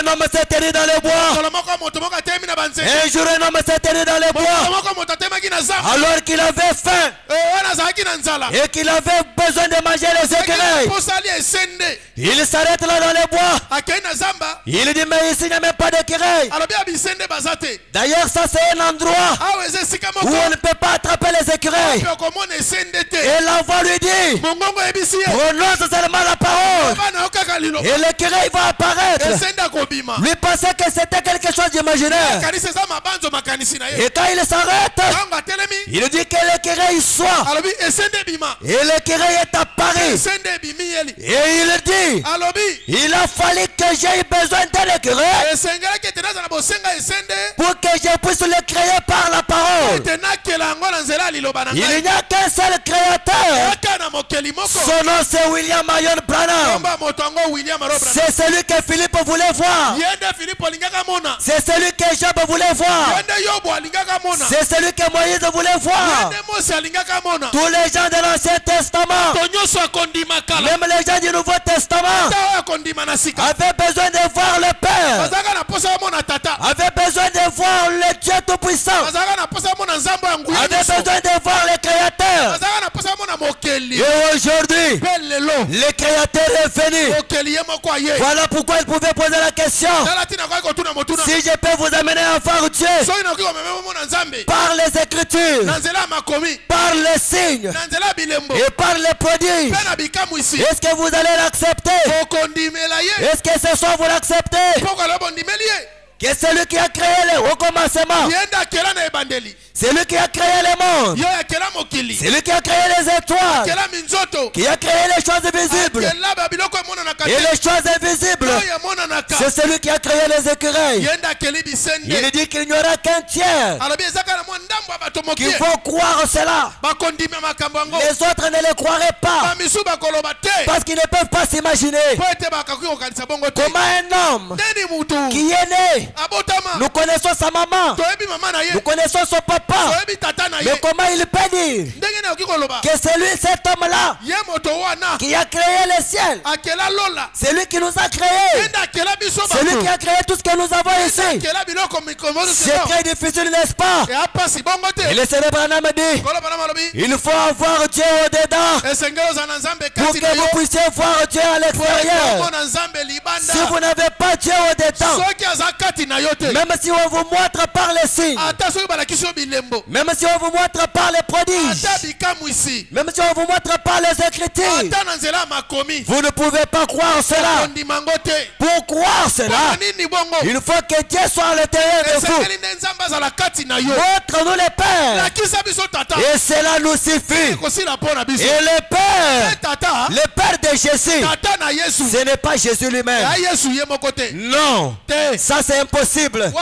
un homme s'est tenu dans les bois. Un jour, un homme s'est tenu dans les bois. Alors qu'il avait faim et qu'il avait besoin de manger les écureuils. Il s'arrête là dans les bois. Il dit, mais ici il n'y a même pas d'écureuils. D'ailleurs, ça c'est un endroit où on ne peut pas attraper les écureuils. Et la voix lui dit, prononce seulement la parole et l'écureuil va apparaître. Lui pensait que c'était quelque chose d'imaginaire. Et quand il s'arrête, il dit que l'écureuil soit. Et l'écureuil est apparu. Et il dit, il a fallu que j'aie besoin d'un écureuil pour que je puisse le créer par la parole. Il n'y a qu'un seul créateur. Son nom c'est William Marion Branham. C'est celui que Philippe voulait voir. C'est celui que Job voulait voir. C'est celui que Moïse voulait voir. Tous les gens de l'Ancien Testament, même les gens du Nouveau Testament, avaient besoin de voir le Père, avaient besoin de voir le Dieu Tout-Puissant, avaient besoin de voir le Créateur. Et aujourd'hui, le Créateur est venu. Voilà pourquoi il pouvait poser la question, si je peux vous amener à voir Dieu par les Écritures, par les signes et par les produits, est-ce que vous allez l'accepter? Est-ce que ce soir vous l'acceptez? Que celui qui a créé au commencement, c'est lui qui a créé le monde, c'est lui qui a créé les étoiles, qui a créé les choses visibles et les choses invisibles. C'est celui qui a créé les écureuils. Il dit qu'il n'y aura qu'un tiers qui vont croire cela. Les autres ne le croiraient pas parce qu'ils ne peuvent pas s'imaginer comment un homme qui est né, nous connaissons sa maman, nous connaissons son papa, mais comment il peut dire que c'est lui, cet homme-là, qui a créé le ciel? C'est lui qui nous a créés. C'est lui qui a créé tout ce que nous avons ici. C'est très difficile, n'est-ce pas? Et le Seigneur Branham dit, il faut avoir Dieu au-dedans pour que vous puissiez voir Dieu à l'extérieur. Si vous n'avez pas Dieu au-dedans, même si on vous montre par les signes, même si on vous montre par les prodiges, même si on vous montre par les Écritures, vous ne pouvez pas croire cela. Pour croire cela, il faut que Dieu soit à l'intérieur de vous. Montre-nous le Père, et cela nous suffit. Et le Père de Jésus, ce n'est pas Jésus lui-même. Non, ça c'est impossible.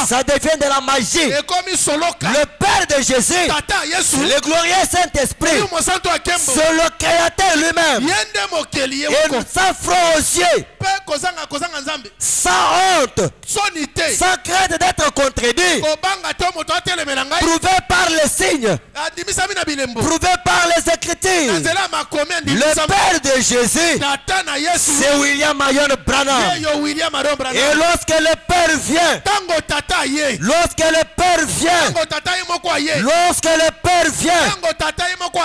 Ça devient de la magie. Le Père de Jésus, le glorieux Saint-Esprit, c'est le Créateur lui-même. Et sans froid aux yeux, sans honte, sans crainte d'être contredit, prouvé par les signes, prouvé par les Écritures. Le Père de Jésus, c'est William Marion Branham. Et lorsque le Père vient, lorsque le Père vient, lorsque le Père vient,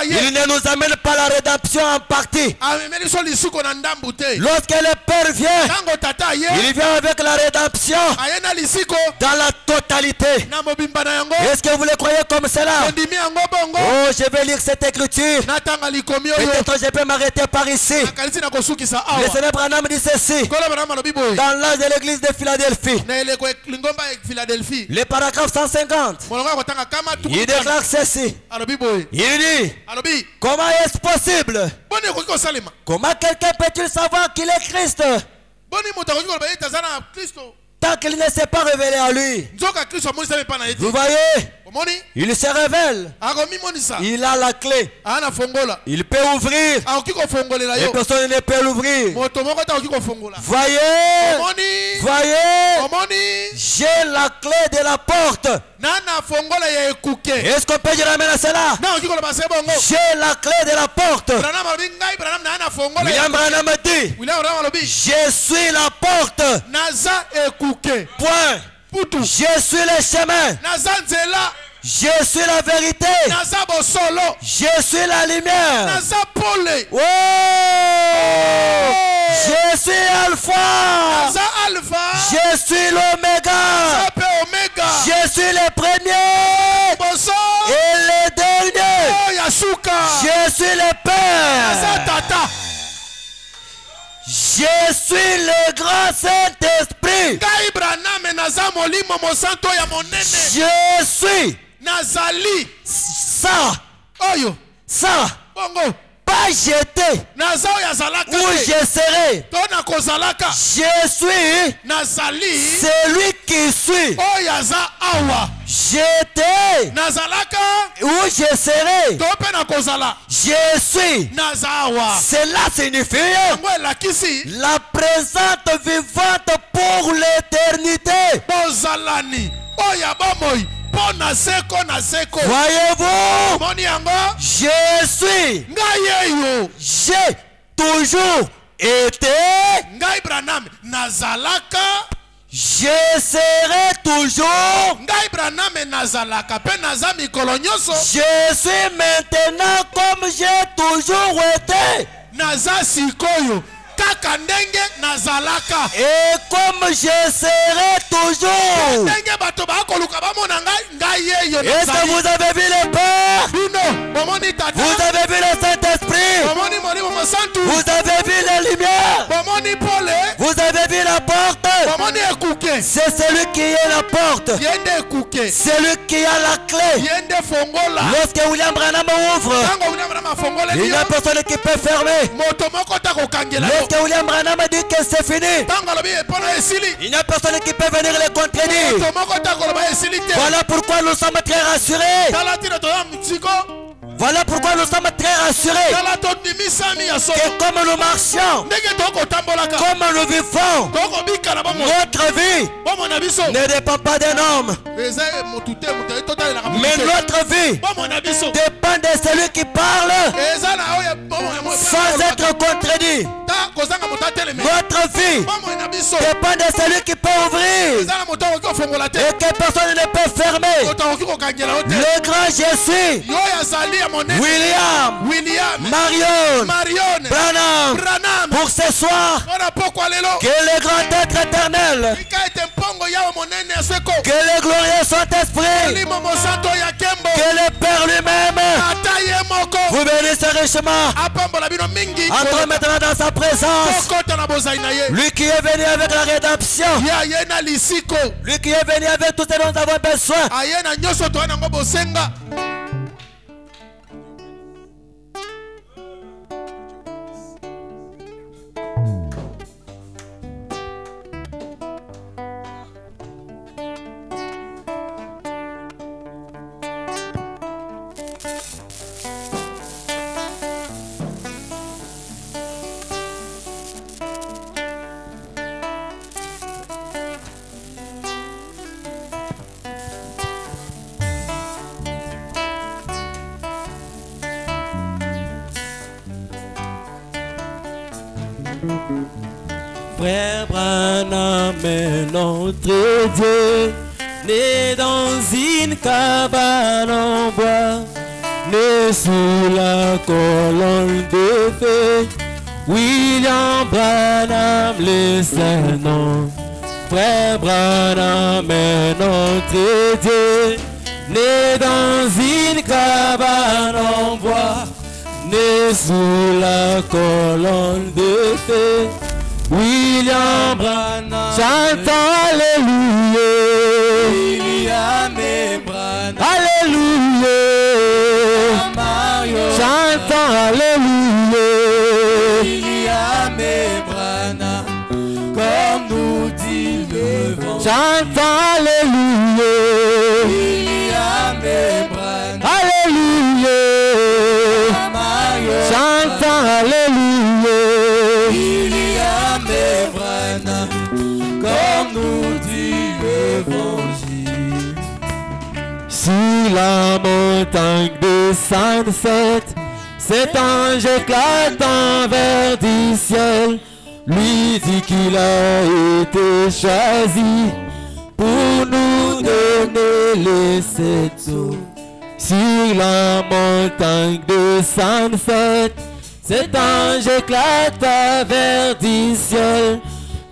il ne nous amène pas la rédemption en partie. Lorsque le Père vient, il vient avec la rédemption dans la totalité. Est-ce que vous le croyez comme cela? Oh, je vais lire cette écriture. Peut-être je peux m'arrêter par ici. Le Seigneur Branham dit ceci dans l'âge de l'église de Philadelphie, le paragraphe 150. Il déclare ceci. Il dit, comment est-ce possible? Comment quelqu'un peut-il savoir qu'il est Christ tant qu'il ne s'est pas révélé à lui? Vous voyez, il se révèle. Il a la clé. Il peut ouvrir et personne ne peut l'ouvrir. Voyez, voyez, j'ai la clé de la porte. Est-ce qu'on peut dire amen à cela? J'ai la clé de la porte. William Branham dit, je suis la porte. Point. Je suis le chemin. Je suis la vérité. Je suis la lumière. Oh! Je suis Alpha. Je suis l'Oméga. Je suis le premier et le dernier. Je suis le Père. Je suis le grand Saint-Esprit. Je suis ça. Pas jeté. Où je serai. Je suis celui qui suit. J'étais où je serai. Je suis. Cela signifie la présente vivante pour l'éternité. Voyez-vous, je suis. J'ai toujours été. Je serai toujours. Je suis maintenant comme j'ai toujours été. Et comme je serai toujours. Est-ce que vous avez vu le Père? Vous avez vu le Saint-Esprit? Vous avez vu la lumière? Vous avez vu la porte? C'est celui qui est la porte. Celui qui a la clé. Lorsque William Branham ouvre, il n'y a personne qui peut fermer. Lorsque William Branham dit que c'est fini, il n'y a personne qui peut venir le contredire. Voilà pourquoi nous sommes très rassurés. Voilà pourquoi nous sommes très rassurés que comme nous marchons, comme nous vivons, notre vie ne dépend pas d'un homme, mais notre vie dépend de celui qui parle sans être contredit. Notre vie dépend de celui qui peut ouvrir et que personne ne peut fermer. Le grand je suis William Marion Branham pour ce soir. Que le grand être éternel, que le glorieux Saint-Esprit, que le Père lui-même vous bénisse richement. Entre maintenant dans sa présence. Lui qui est venu avec la rédemption. Lui qui est venu avec tout ce dont nous avons besoin. Frère Branham est notre Dieu, né dans une cabane en bois, né sous la colonne de feu. William Branham, le Saint-Nom. Frère Branham est notre Dieu, né dans une cabane en bois, né sous la colonne de feu. William Branham chante alléluia. William Branham alléluia. Chante alléluia. William Branham comme nous dit le vent. Chante alléluia. William Branham alléluia. Chante alléluia. Comme nous dit l'évangile. Sur la montagne de Sunset, cet ange éclatant vers du ciel lui dit qu'il a été choisi pour nous donner les 7 eaux. Sur la montagne de Sunset, cet ange éclata vers du ciel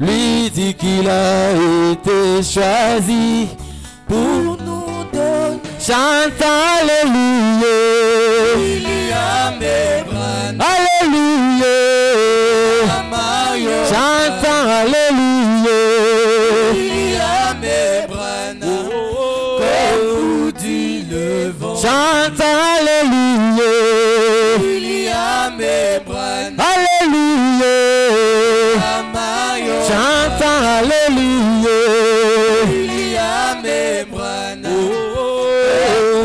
lui dit qu'il a été choisi pour nous donner. Chante Alléluia, William et Branham. Alléluia, chante Alléluia, William et Branham. Comme nous dit le vent. Chante Alléluia, William et Branham. Alléluia, chante Alléluia, William et Branham.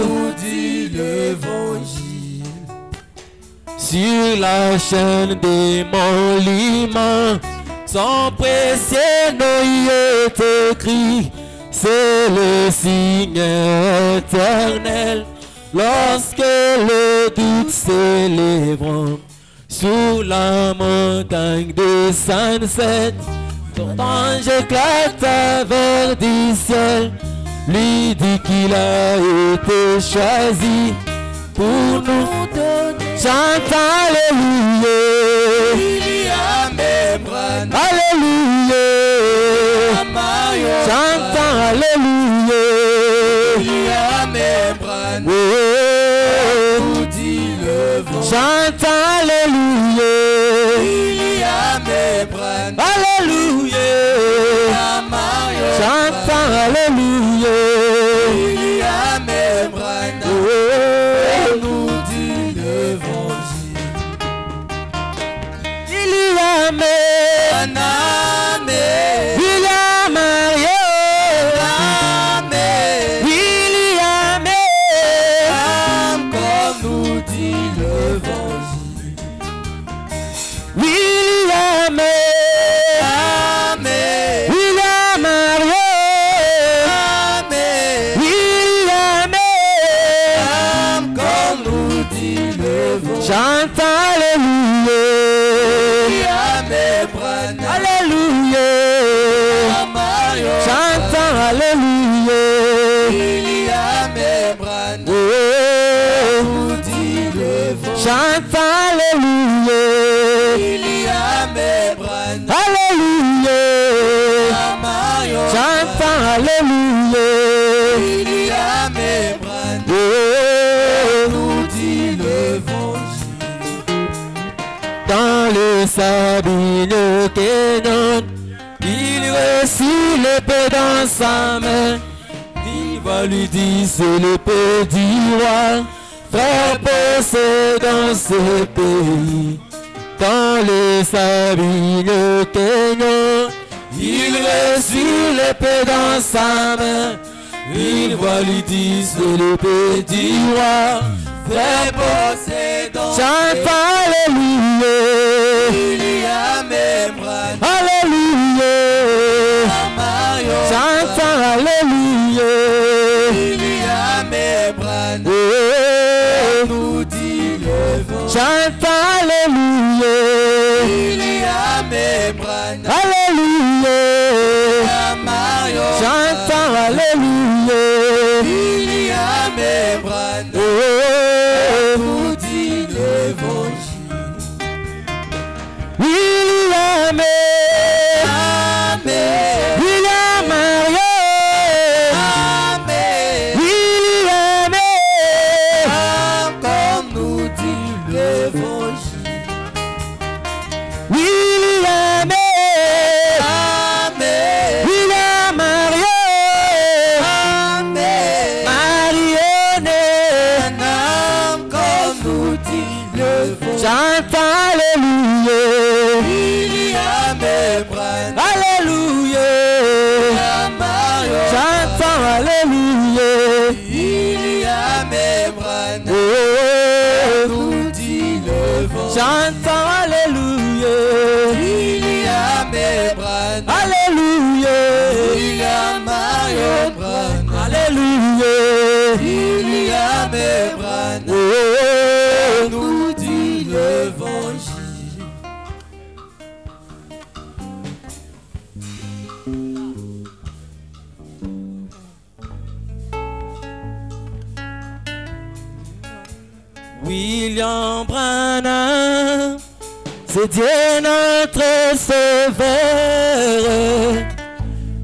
Nous dit l'évangile. Sur la chaîne des monuments, son précieux nom est écrit. C'est le signe éternel lorsque le doute s'élèvera. Sous la montagne de Sunset, ton ange éclata vers du ciel, lui dit qu'il a été choisi pour nous donner. Chante Alléluia, William et Branham. Alléluia, chante Alléluia, William et Branham. Nous dit le vent. Chante Alléluia, William et Branham. Alléluia, chante Alléluia, William et Branham. Nous dit l'évangile. William et Branham, William Mario, William et Branham, comme nous dit l'évangile. William et William Mario, William et Branham, comme nous dit l'évangile. Chante Alléluia, William et Branham. Alléluia, chante Alléluia, William et Branham. Nous dit l'évangile. Chante Alléluia, William et Branham. Alléluia, chante Alléluia, William et Branham. Nous dit l'évangile. Dans le Sabine Kenon, il reçut l'épée dans sa main. Il va lui dire c'est l'épée du roi, frère possédant ce pays. Dans le Sabine Kenon, il reçut l'épée dans sa main. Il va lui dire c'est l'épée du roi, frère possédant. Chante Alléluia, William et Branham. Alléluia, chante Alléluia, William et Branham. Nous dit l'évangile. Chante Alléluia, William et Branham. Alléluia, chante Alléluia, William et Branham. Nous dit l'évangile. William et William Mario, William et comme nous dit l'évangile. William et William Mario, William Branham, c'est Dieu notre sauveur.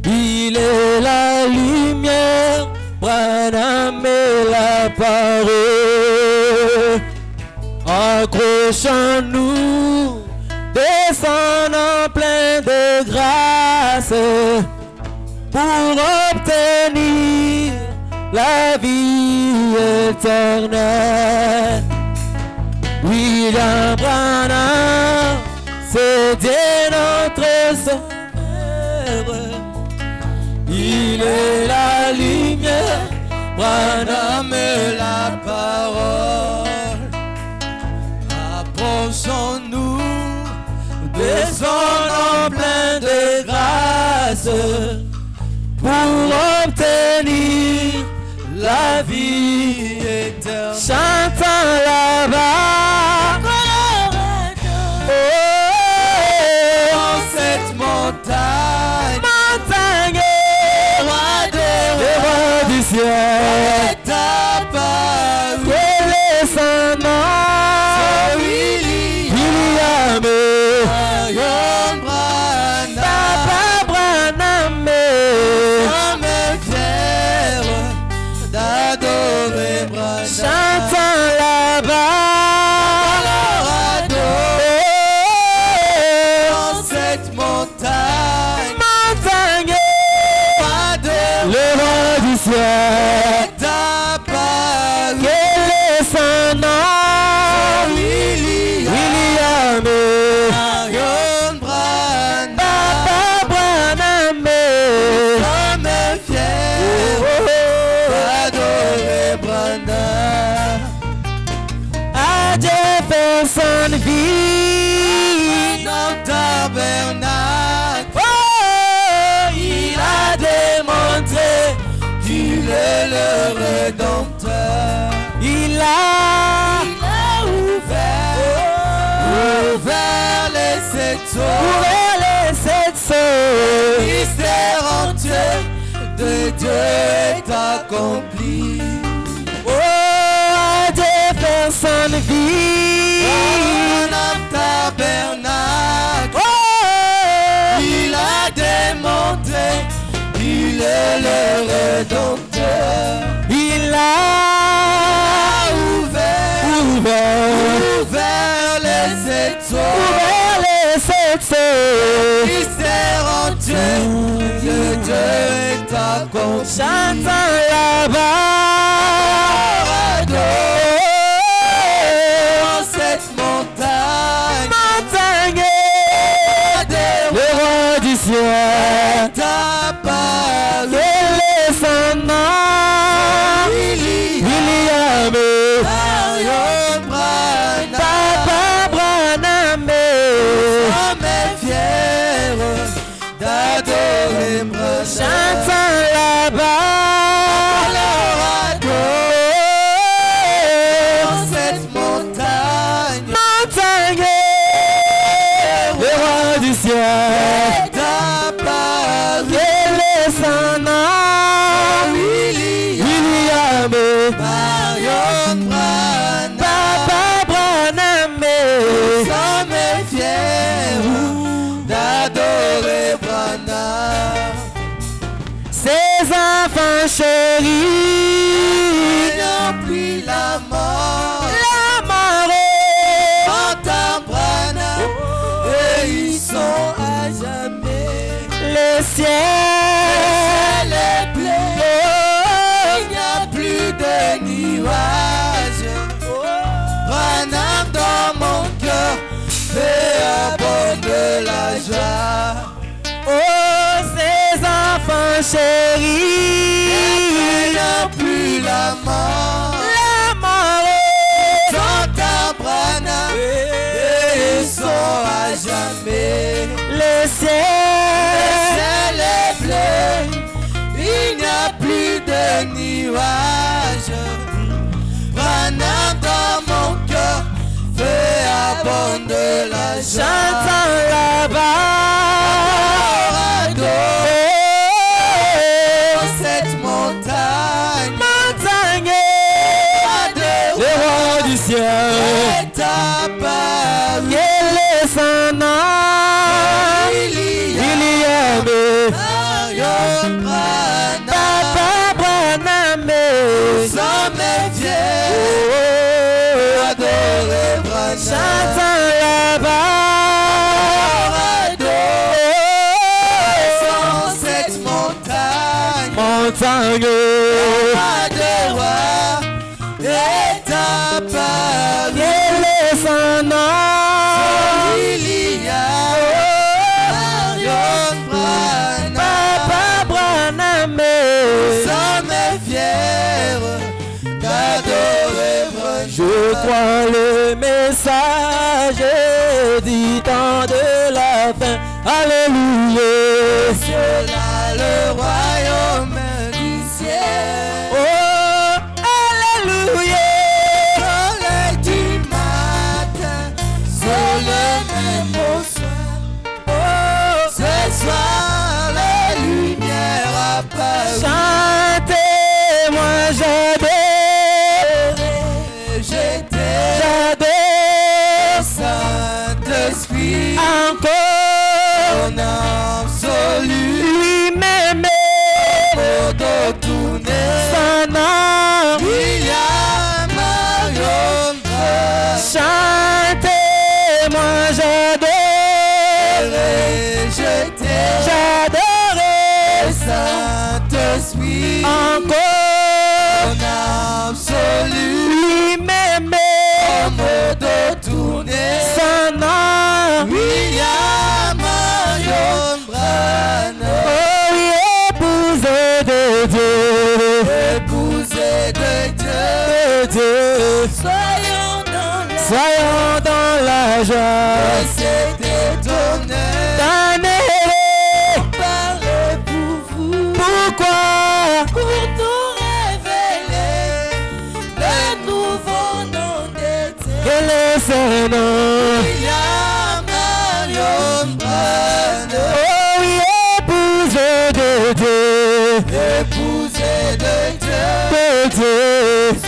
Il est la lumière, Branham est la parole. Accrochons-nous, descendons plein de grâce pour obtenir la vie éternelle. William Branham, c'est Dieu notre sauveur. Il est la lumière, Branham est la parole. Approchons-nous, descendons plein de grâce pour obtenir la vie éternelle. Chantons là-bas, dans cette montagne, roi du ciel, quel est son nom? William Papa Branham, homme fier d'adorer Branham. Chantons là-bas, dans cette montagne, le roi du ciel, quel est son nom? William Papa Branham, homme fier d'adorer Branham. À Jeffersonville, dans le tabernacle, il a démontré qu'il est le Rédempteur. Il a ouvert les sept sceaux. Mystère entier de Dieu est accompli. Oh, à Jeffersonville, dans le tabernacle, il a démontré qu'il est le Rédempteur. Il a ouvert les sept sceaux. Mystère entier que Dieu est accompli. Chantons là-bas, dans cette montagne, le roi du ciel, quel est son nom? William Papa Branham, homme fier d'adorer Branham. Chantons là-bas, dans cette montagne, le roi du ciel, quel est son nom? William Papa Branham, homme fier d'adorer Branham. Ses enfants chéris n'oublient la mort, entend Branham, et ils sont à jamais. Le ciel est bleu, il n'y a plus de nuages. Branham dans mon cœur fait abonder la joie. Oh, ces enfants chéris n'ont plus la mort, sont à Branham et ils sont à jamais. Le ciel est bleu, il n'y a plus de nuages. Branham dans mon cœur fait abonder la joie. Chantons là-bas, cette montagne, le roi du ciel. Branham. Papa Branham. Nous sommes fiers d'adorer Branham. Chantons là-bas. Montagne de roi est apparu. Quel est son nom? Il y a Marion Branham. Papa Branham. Nous sommes fiers d'adorer Branham. Je crois le message du temps de la fin. Alléluia. C'est là le royaume du ciel. Oh, alléluia. Soleil du matin, sur le même au soir. Oh, ce soir, la lumière apparaît. Chantez, moi j'adore. J'adore. Saint-Esprit, encore ton absolu. Lui-même Tourner. son nom. William Marion Branham. Chantez, moi j'adore. J'adore. Saint-Esprit, encore ton absolu. lui-même De tourner. son nom. William Marion Branham. Oh, épousé de Dieu. Épousé de Dieu. De Dieu. Soyons dans la joie. C'est détonné. Donnez-les. Parlez pour vous. Pourquoi? Pour nous révéler le nouveau nom de Dieu. Quel est son nom? William Marion Branham. Oh oui, épousé de Dieu. Épousé de Dieu. De Dieu.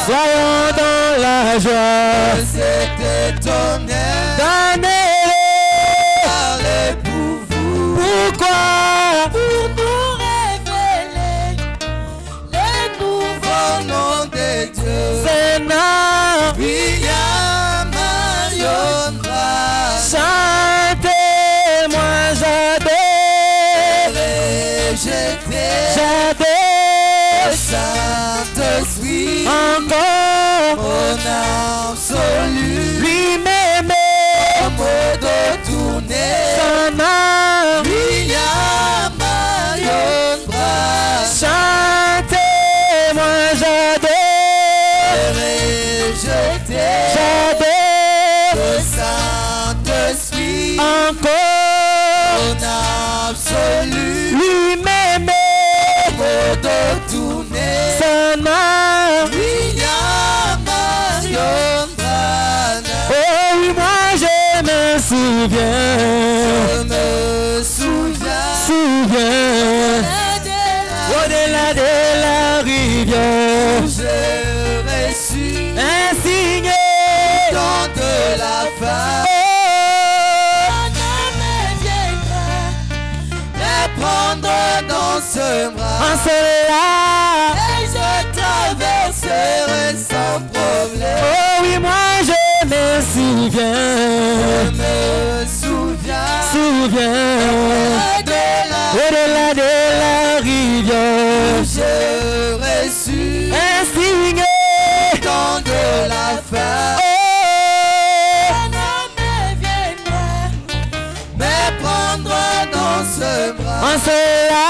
Soyons dans la joie. C'est étonné. Donnez-les. Parlez pour vous. Pourquoi? Pour nous révéler le nouveau nom de Dieu. C'est nom. William Marion Branham. Chantez, moi j'adore. J'adore. Saint-Esprit, encore mon absolu. lui-même De tourner. son nom. William Marion Branham. Chantez, moi j'adore. J'adore. Saint-Esprit, encore mon absolu. lui-même De tourner. son nom. William Marion Branham. Oh oui, moi je me souviens. Je me souviens. Au-delà de la rivière, J'ai reçu un signe dans de la fin. oh, Me prendre dans ce bras. en cela. Et je traverserai sans problème. Oh oui, moi je me souviens. Je me souviens. Au-delà de la rivière, J'ai reçu un signe dans de la fin. oh, Me prendre dans ce bras. en cela.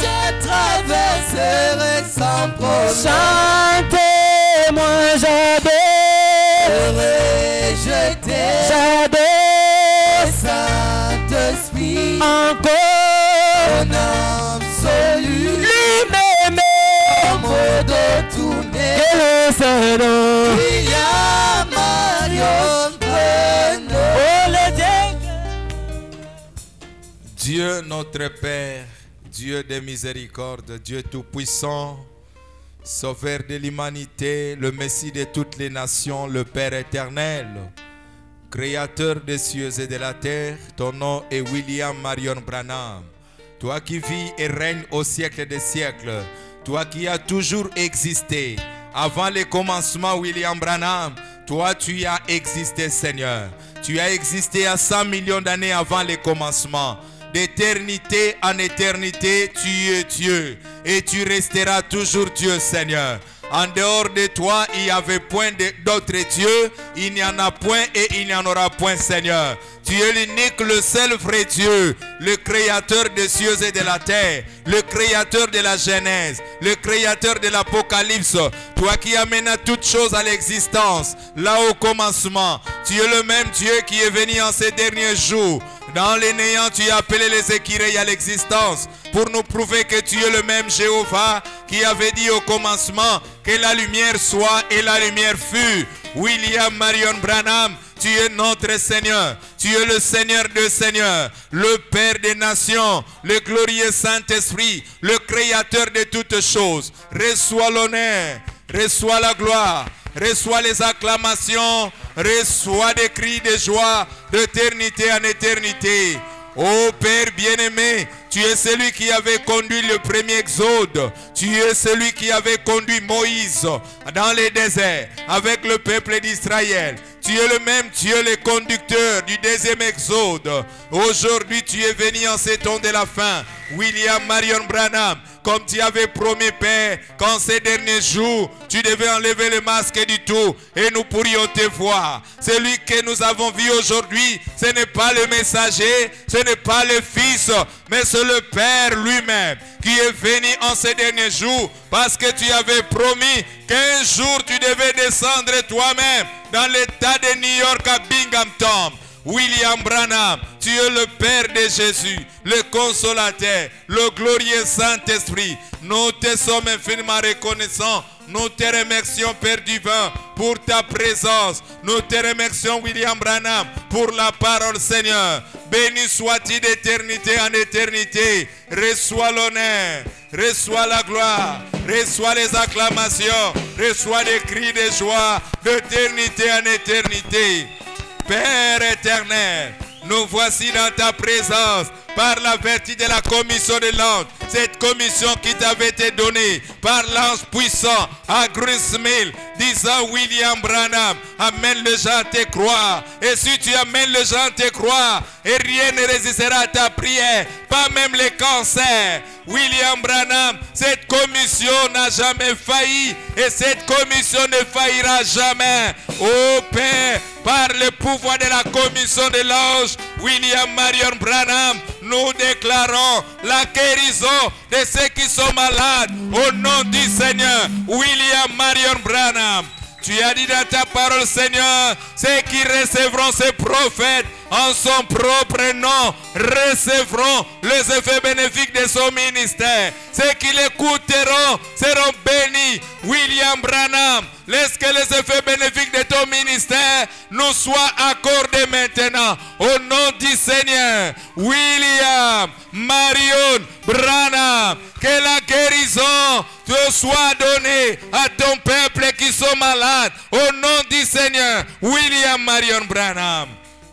Je traverserai sans problème. Chantez, moi j'adore. J'adore. Saint-Esprit, encore mon absolu. lui-même De tourner. quel est son nom? William Marion Branham. Oh le Dieu notre Père, Dieu de miséricorde, Dieu tout-puissant, Sauveur de l'humanité, le Messie de toutes les nations, le Père éternel, Créateur des cieux et de la terre, ton nom est William Marion Branham. Toi qui vis et règnes au siècle des siècles. Toi qui as toujours existé. Avant le commencement, William Branham, toi tu as existé, Seigneur. Tu as existé à 100 millions d'années avant le commencement. D'éternité en éternité, tu es Dieu. Et tu resteras toujours Dieu, Seigneur. En dehors de toi, il n'y avait point d'autre Dieu. Il n'y en a point et il n'y en aura point, Seigneur. Tu es l'unique, le seul vrai Dieu, le créateur des cieux et de la terre, le créateur de la Genèse, le créateur de l'Apocalypse. Toi qui amènes toutes choses à l'existence, là au commencement. Tu es le même Dieu qui est venu en ces derniers jours. Dans les néants, tu as appelé les écureuils à l'existence pour nous prouver que tu es le même Jéhovah qui avait dit au commencement que la lumière soit et la lumière fut. William Marion Branham, tu es notre Seigneur. Tu es le Seigneur des Seigneurs, le Père des nations, le glorieux Saint-Esprit, le Créateur de toutes choses. Reçois l'honneur, reçois la gloire. Reçois les acclamations, reçois des cris de joie d'éternité en éternité. Ô Père bien-aimé, tu es celui qui avait conduit le premier exode. Tu es celui qui avait conduit Moïse dans les déserts avec le peuple d'Israël. Tu es le même Dieu, le conducteur du deuxième exode. Aujourd'hui, tu es venu en ces temps de la fin. William Marion Branham, comme tu avais promis, Père, qu'en ces derniers jours, tu devais enlever le masque du tout et nous pourrions te voir. Celui que nous avons vu aujourd'hui, ce n'est pas le messager, ce n'est pas le Fils, mais c'est le Père lui-même qui est venu en ces derniers jours parce que tu avais promis qu'un jour tu devais descendre toi-même dans l'état de New York à Binghamton. William Branham, tu es le Père de Jésus, le Consolateur, le glorieux Saint-Esprit. Nous te sommes infiniment reconnaissants. Nous te remercions, Père divin, pour ta présence. Nous te remercions, William Branham, pour la parole, Seigneur. Béni sois-tu d'éternité en éternité. Reçois l'honneur, reçois la gloire, reçois les acclamations, reçois les cris de joie d'éternité en éternité. Père éternel, nous voici dans ta présence par la vertu de la commission de l'ange. Cette commission qui t'avait été donnée par l'ange puissant à Greenville, disant William Branham, amène les gens à te croire. Et si tu amènes les gens à te croire, et rien ne résistera à ta prière, pas même les cancers. William Branham, cette commission n'a jamais failli et cette commission ne faillira jamais. Ô Père, par le pouvoir de la commission de l'ange, William Marion Branham, nous déclarons la guérison de ceux qui sont malades au nom du Seigneur. William Marion Branham, tu as dit dans ta parole, Seigneur, ceux qui recevront ces prophètes en son propre nom recevront les effets bénéfiques de son ministère. Ceux qui l'écouteront seront bénis. William Branham, laisse que les effets bénéfiques de ton ministère nous soient accordés maintenant. Au nom du Seigneur, William Marion Branham, que la guérison te soit donnée à ton peuple qui sont malades. Au nom du Seigneur, William Marion Branham.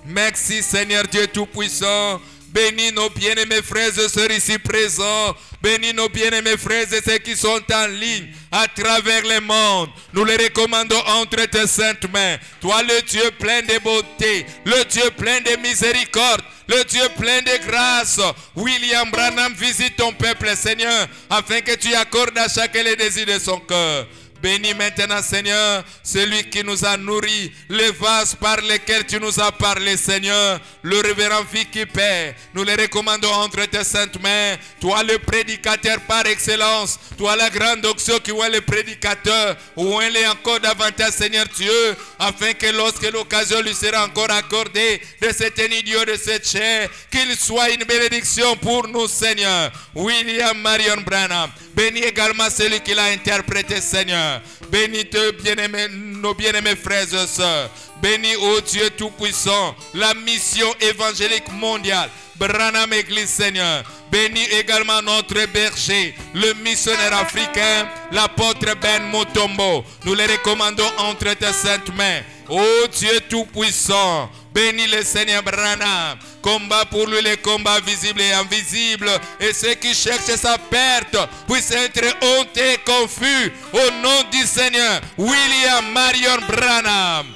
Merci Seigneur Dieu Tout-Puissant. Bénis nos bien-aimés frères et sœurs ici présents. Bénis nos bien-aimés frères et sœurs qui sont en ligne à travers le monde. Nous les recommandons entre tes saintes mains. Toi le Dieu plein de beauté, le Dieu plein de miséricorde, le Dieu plein de grâce. William Branham, visite ton peuple Seigneur, afin que tu accordes à chacun les désirs de son cœur. Bénis maintenant, Seigneur, celui qui nous a nourris, les vases par lesquels tu nous as parlé, Seigneur, le révérend Vicky Père. Nous les recommandons entre tes saintes mains. Toi, le prédicateur par excellence, toi, la grande onction qui est le prédicateur, ouin-les encore davantage, Seigneur Dieu, afin que lorsque l'occasion lui sera encore accordée de cet idiot de cette chair, qu'il soit une bénédiction pour nous, Seigneur. William Marion Branham, bénis également celui qui l'a interprété, Seigneur. Bénis nos bien-aimés frères et sœurs. Bénis, ô Dieu Tout-Puissant, la mission évangélique mondiale. Branham Église, Seigneur. Bénis également notre berger, le missionnaire africain, l'apôtre Ben Mutombo. Nous les recommandons entre tes saintes mains. Ô Dieu Tout-Puissant, Bénis le Seigneur Branham. Combat pour lui les combats visibles et invisibles. Et ceux qui cherchent sa perte puissent être hontés et confus. Au nom du Seigneur William Marion Branham.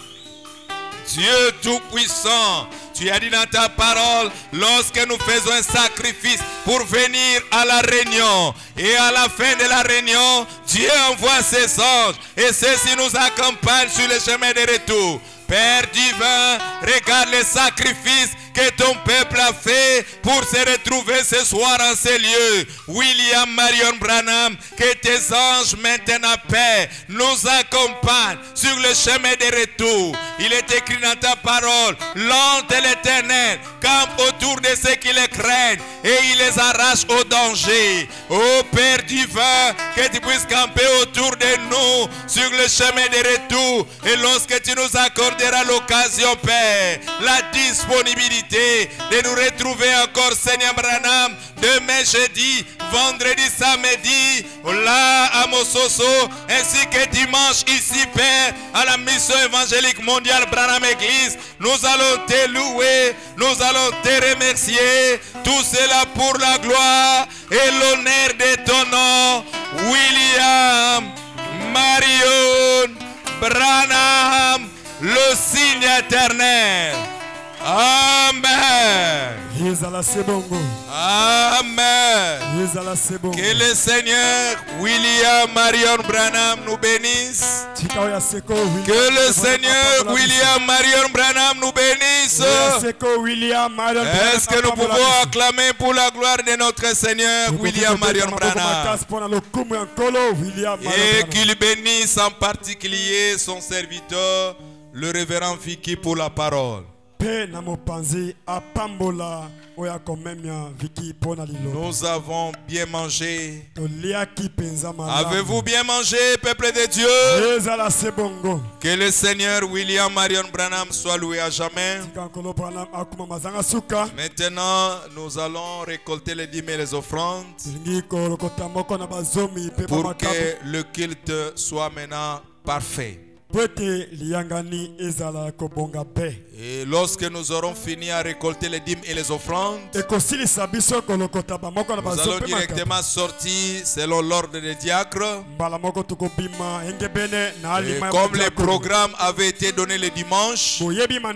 Dieu Tout-Puissant, tu as dit dans ta parole, lorsque nous faisons un sacrifice pour venir à la réunion, et à la fin de la réunion, Dieu envoie ses anges, et ceux-ci nous accompagnent sur le chemin de retour. Père divin, regarde les sacrifices que ton peuple a fait pour se retrouver ce soir en ces lieux. William Marion Branham, que tes anges maintenant en paix nous accompagnent sur le chemin de retour. Il est écrit dans ta parole, l'ange de l'Éternel campe autour de ceux qui les craignent et il les arrache au danger. Ô Père divin, que tu puisses camper autour de nous sur le chemin de retour, et lorsque tu nous accorderas l'occasion, Père, la disponibilité de nous retrouver encore, Seigneur Branham, demain jeudi, vendredi, samedi, là à Mososo, ainsi que dimanche ici, Père, à la mission évangélique mondiale Branham Église. Nous allons te louer, nous allons te remercier, tout cela pour la gloire et l'honneur de ton nom, William Marion Branham, le signe éternel. Amen. Amen. Que le Seigneur William Marion Branham nous bénisse. Que le Seigneur William Marion Branham nous bénisse. Est-ce que nous pouvons acclamer pour la gloire de notre Seigneur William Marion Branham? Et qu'il bénisse en particulier son serviteur, le révérend Vicky, pour la parole. Nous avons bien mangé. Avez-vous bien mangé, peuple de Dieu? Que le Seigneur William Marion Branham soit loué à jamais. Maintenant, nous allons récolter les dîmes et les offrandes pour que le culte soit maintenant parfait. Et lorsque nous aurons fini à récolter les dîmes et les offrandes, nous allons directement sortir selon l'ordre des diacres. Et comme le programme avait été donné le dimanche, demain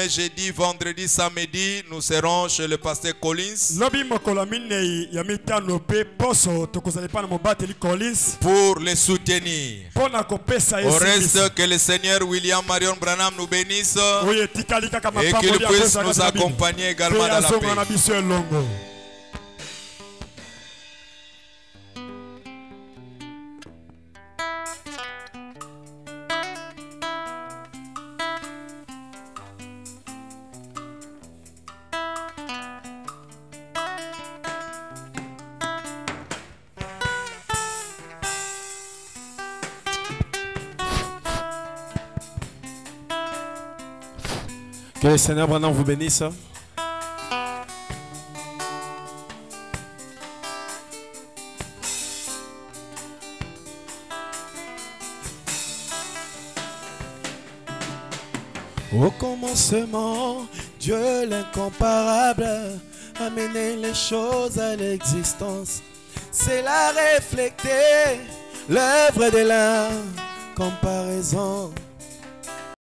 jeudi, vendredi, samedi, nous serons chez le pasteur Collins pour les soutenir. Au reste, que le Seigneur William Marion Branham nous bénisse et qu'il puisse nous accompagner également dans la paix. Que le Seigneur Branham vous bénisse. Au commencement, Dieu l'incomparable a mené les choses à l'existence. C'est la refléter l'œuvre de la comparaison.